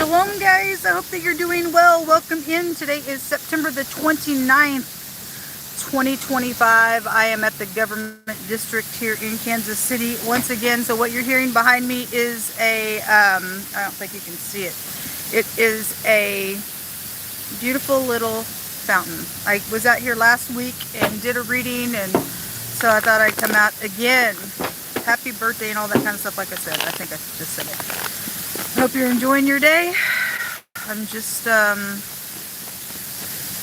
Shalom guys, I hope that you're doing well. Welcome in. Today is September the 29th, 2025. I am at the government district here in Kansas City once again. So what you're hearing behind me is a, I don't think you can see it. It is a beautiful little fountain. I was out here last week and did a reading, and so I thought I'd come out again. Happy birthday and all that kind of stuff. Like I said, I think I just said it. Hope you're enjoying your day. I'm just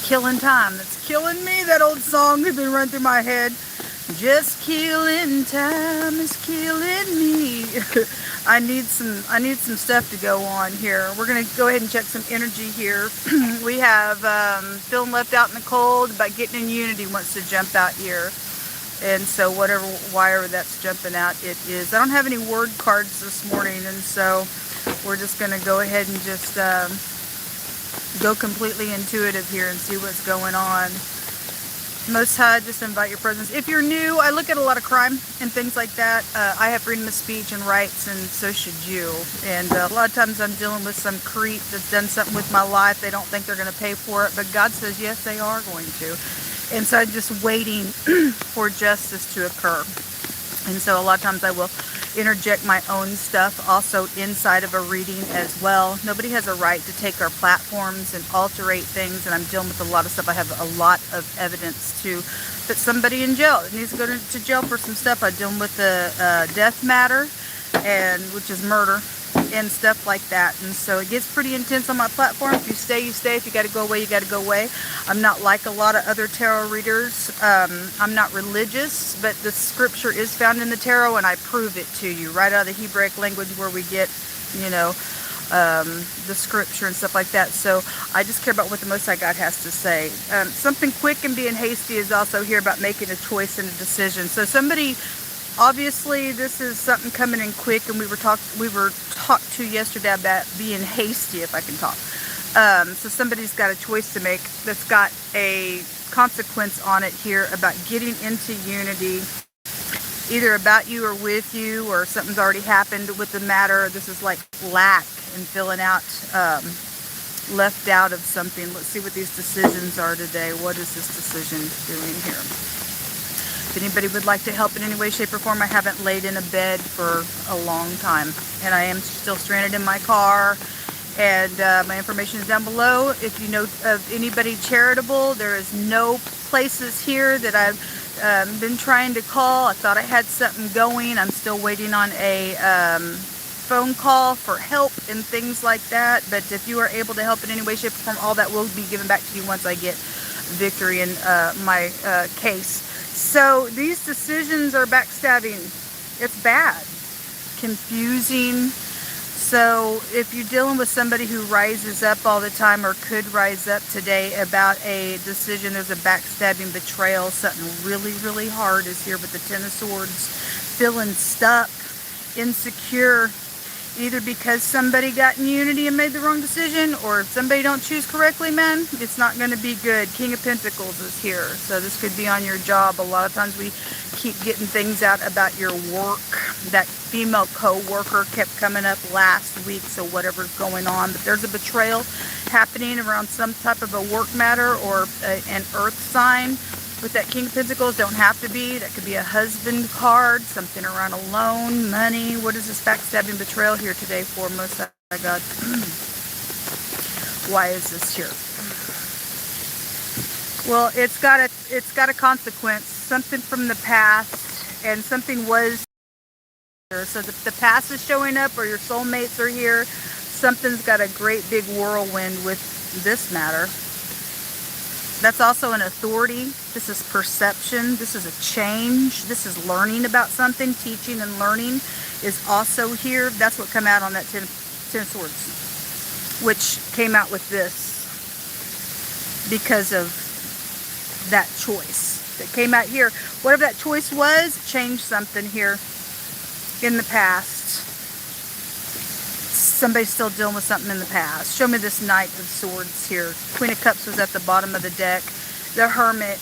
killing time. That's killing me. That old song has been running through my head. Just killing time is killing me. I need some stuff to go on here. We're gonna go ahead and check some energy here. We have feeling left out in the cold, but getting in unity wants to jump out here. And so whatever wire that's jumping out, it is. I don't have any word cards this morning, and so we're just going to go ahead and just go completely intuitive here and see what's going on. Most High, just invite your presence. If you're new, I look at a lot of crime and things like that. I have freedom of speech and rights, and so should you. And a lot of times I'm dealing with some creep that's done something with my life. They don't think they're going to pay for it, but God says yes, they are going to. And so I'm just waiting for justice to occur. And so a lot of times I will interject my own stuff also inside of a reading as well. Nobody has a right to take our platforms and alterate things, and I'm dealing with a lot of stuff. I have a lot of evidence to put somebody in jail. It needs to go to jail for some stuff. I'm dealing with the death matter, and which is murder and stuff like that. And so it gets pretty intense on my platform. If you stay, you stay. If you got to go away, you got to go away. I'm not like a lot of other tarot readers. I'm not religious, but the scripture is found in the tarot, and I prove it to you right out of the Hebraic language, where we get, you know, the scripture and stuff like that. So I just care about what the Most High God has to say. Something quick and being hasty is also here about making a choice and a decision. So somebody, obviously this is something coming in quick, and we were talked to yesterday about being hasty, if I can talk. So somebody's got a choice to make that's got a consequence on it here about getting into unity, either about you or with you, or something's already happened with the matter. This is like lack and filling out, left out of something. Let's see what these decisions are today. What is this decision doing here? If anybody would like to help in any way, shape, or form, I haven't laid in a bed for a long time, and I am still stranded in my car. And my information is down below. If you know of anybody charitable, there is no places here that I've been trying to call. I thought I had something going. I'm still waiting on a phone call for help and things like that. But if you are able to help in any way, shape, or form, all that will be given back to you once I get victory in my case. So these decisions are backstabbing. It's bad, confusing. So if you're dealing with somebody who rises up all the time, or could rise up today about a decision, there's a backstabbing, betrayal, something really, really hard is here with the Ten of Swords. Feeling stuck, insecure, either because somebody got in unity and made the wrong decision, or if somebody don't choose correctly, man, it's not going to be good. King of Pentacles is here. So this could be on your job. A lot of times we keep getting things out about your work. That female co-worker kept coming up last week, so whatever's going on. But there's a betrayal happening around some type of a work matter, or an earth sign. With that King of Pentacles, don't have to be. That could be a husband card, something around a loan, money. What is this backstabbing betrayal here today for Most High God? Why is this here? Well, it's got a consequence. Something from the past, and something was here. So the past is showing up, or your soulmates are here. Something's got a great big whirlwind with this matter. That's also an authority. This is perception. This is a change. This is learning about something. Teaching and learning is also here. That's what come out on that Ten of Swords, which came out with this because of that choice that came out here. Whatever that choice was, changed something here in the past. Somebody's still dealing with something in the past. Show me this Knight of Swords here. Queen of Cups was at the bottom of the deck. The Hermit.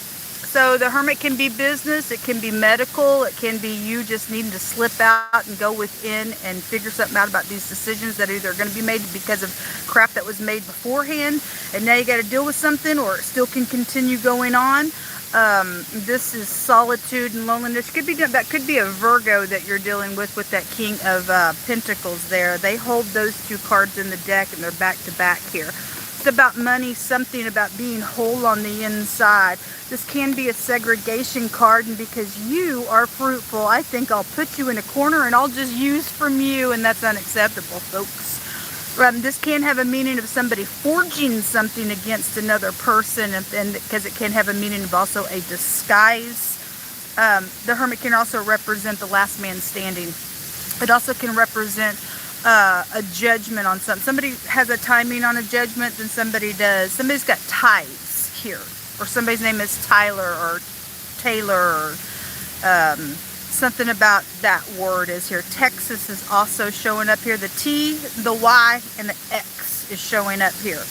So the Hermit can be business, it can be medical, it can be you just needing to slip out and go within and figure something out about these decisions that either are going to be made because of crap that was made beforehand, and now you got to deal with something, or it still can continue going on. This is solitude and loneliness. That could be a Virgo that you're dealing with that King of Pentacles there. They hold those two cards in the deck, and they're back to back here. It's about money, something about being whole on the inside. This can be a segregation card, and because you are fruitful, I think I'll put you in a corner and I'll just use from you, and that's unacceptable, folks. This can have a meaning of somebody forging something against another person, and because it can have a meaning of also a disguise. The Hermit can also represent the last man standing. It also can represent a judgment on something. Somebody has a timing on a judgment, then somebody does. Somebody's got ties here, or somebody's name is Tyler or Taylor, or something about that word is here. Texas is also showing up here. The T, the Y, and the X is showing up here.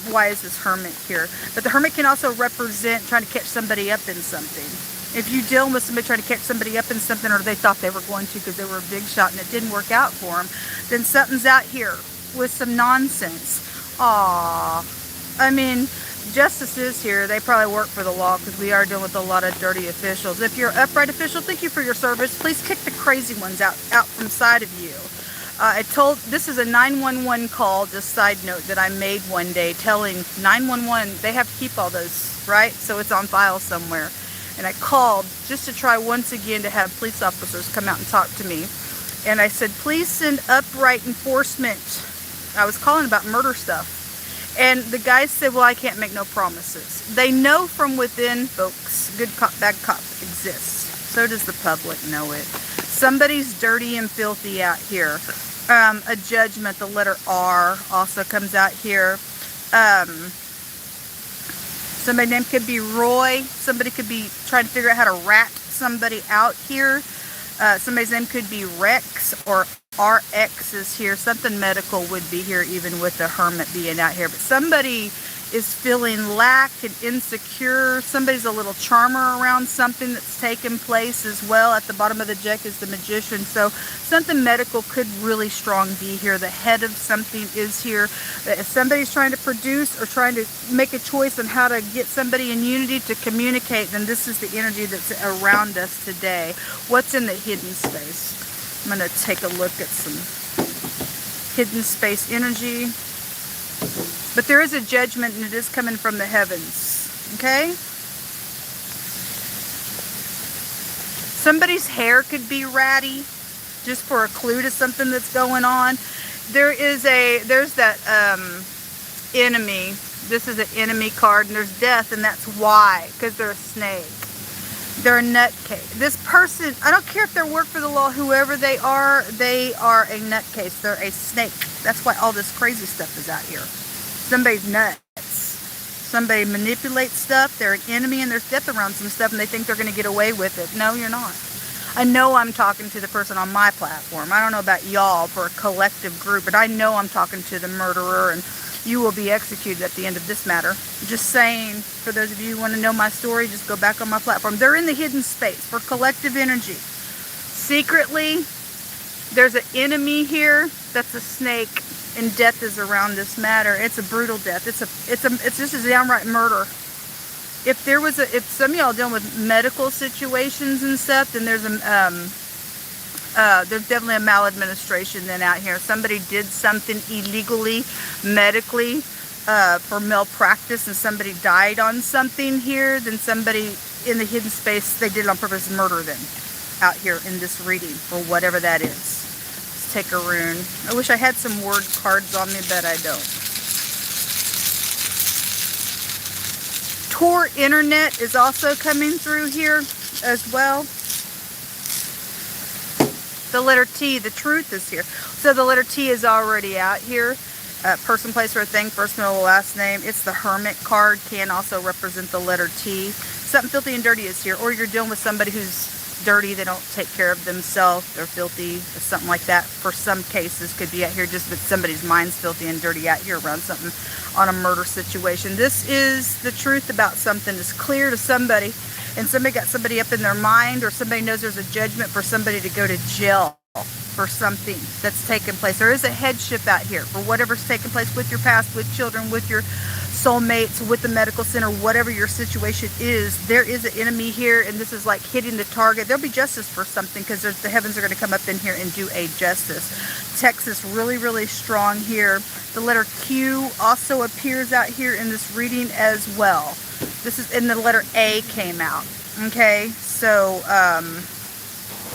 Why is this Hermit here? But the Hermit can also represent trying to catch somebody up in something. If you deal with somebody trying to catch somebody up in something, or they thought they were going to because they were a big shot and it didn't work out for them, then something's out here with some nonsense. Aww. I mean, justice is here. They probably work for the law, because we are dealing with a lot of dirty officials. If you're an upright official, thank you for your service. Please kick the crazy ones out from side of you. This is a 911 call, just side note, that I made one day telling 911, they have to keep all those, right? So it's on file somewhere. And I called just to try once again to have police officers come out and talk to me. And I said, please send upright enforcement. I was calling about murder stuff. And the guy said, well, I can't make no promises. They know from within, folks, good cop, bad cop exists. So does the public know it. Somebody's dirty and filthy out here. A judgment, the letter R also comes out here. Somebody's name could be Roy. Somebody could be trying to figure out how to rat somebody out here. Somebody's name could be Rex, or RX is here. Something medical would be here, even with the Hermit being out here. But somebody is feeling lack and insecure. Somebody's a little charmer around something that's taken place as well. At the bottom of the deck is the Magician. So something medical could really strong be here. The head of something is here. If somebody's trying to produce or trying to make a choice on how to get somebody in unity to communicate, then this is the energy that's around us today. What's in the hidden space? I'm going to take a look at some hidden space energy. But there is a judgment, and it is coming from the heavens. Okay? Somebody's hair could be ratty, just for a clue to something that's going on. There's that enemy. This is an enemy card, and there's death, and that's why, because they're a snake. They're a nutcase. This person, I don't care if they work for the law, whoever they are a nutcase. They're a snake. That's why all this crazy stuff is out here. Somebody's nuts. Somebody manipulates stuff. They're an enemy, and there's death around some stuff, and they think they're going to get away with it. No, you're not. I know I'm talking to the person on my platform. I don't know about y'all for a collective group, but I know I'm talking to the murderer, and you will be executed at the end of this matter. Just saying, for those of you who want to know my story, just go back on my platform. They're in the hidden space for collective energy. Secretly, there's an enemy here that's a snake, and death is around this matter. It's a brutal death. It's just a downright murder. If some of y'all dealing with medical situations and stuff, then there's definitely a maladministration then out here. Somebody did something illegally, medically, for malpractice, and somebody died on something here. Then somebody in the hidden space, they did it on purpose, murder them out here in this reading, for whatever that is. Take a rune. I wish I had some word cards on me, but I don't. Tor Internet is also coming through here as well. The letter T, the truth is here. So the letter T is already out here. Person, place, or thing, first, middle, last name. It's the Hermit card. Can also represent the letter T. Something filthy and dirty is here. Or you're dealing with somebody who's dirty, they don't take care of themselves, they're filthy, or something like that. For some cases, could be out here just that somebody's mind's filthy and dirty out here around something on a murder situation. This is the truth about something. It's clear to somebody, and somebody got somebody up in their mind, or somebody knows there's a judgment for somebody to go to jail for something that's taken place. There is a headship out here for whatever's taken place with your past, with children, with your soulmates, with the medical center, whatever your situation is. There is an enemy here, and this is like hitting the target. There'll be justice for something, because the heavens are going to come up in here and do a justice. Texas really, really strong here. The letter Q also appears out here in this reading as well. This is, and the letter A came out. Okay, so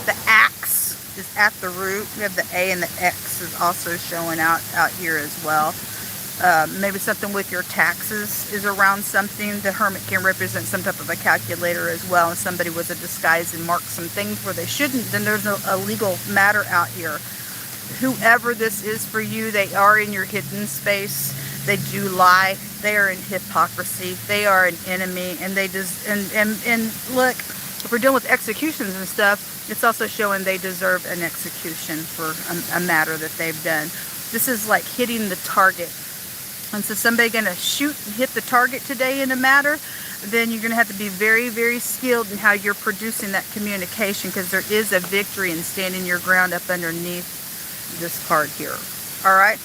the axe is at the root. We have the A, and the X is also showing out here as well. Maybe something with your taxes is around something. The Hermit can represent some type of a calculator as well. And somebody was a disguise and marked some things where they shouldn't, then there's a legal matter out here. Whoever this is for you, they are in your hidden space. They do lie. They are in hypocrisy. They are an enemy, and they just and look, if we're dealing with executions and stuff, it's also showing they deserve an execution for a matter that they've done. This is like hitting the target. And so somebody going to shoot and hit the target today in a matter, then you're going to have to be very, very skilled in how you're producing that communication, because there is a victory in standing your ground up underneath this card here. All right?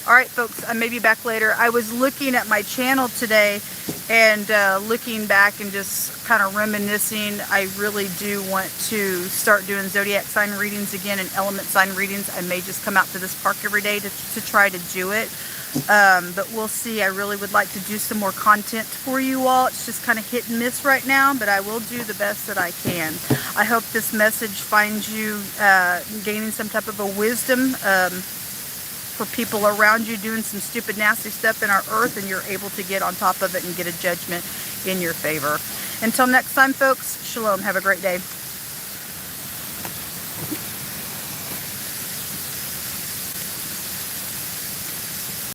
All right, folks, I may be back later. I was looking at my channel today and looking back and just kind of reminiscing. I really do want to start doing zodiac sign readings again and element sign readings. I may just come out to this park every day to try to do it. But we'll see. I really would like to do some more content for you all. It's just kind of hit and miss right now, but I will do the best that I can. I hope this message finds you gaining some type of a wisdom for people around you doing some stupid, nasty stuff in our earth, and you're able to get on top of it and get a judgment in your favor. Until next time, folks, shalom. Have a great day.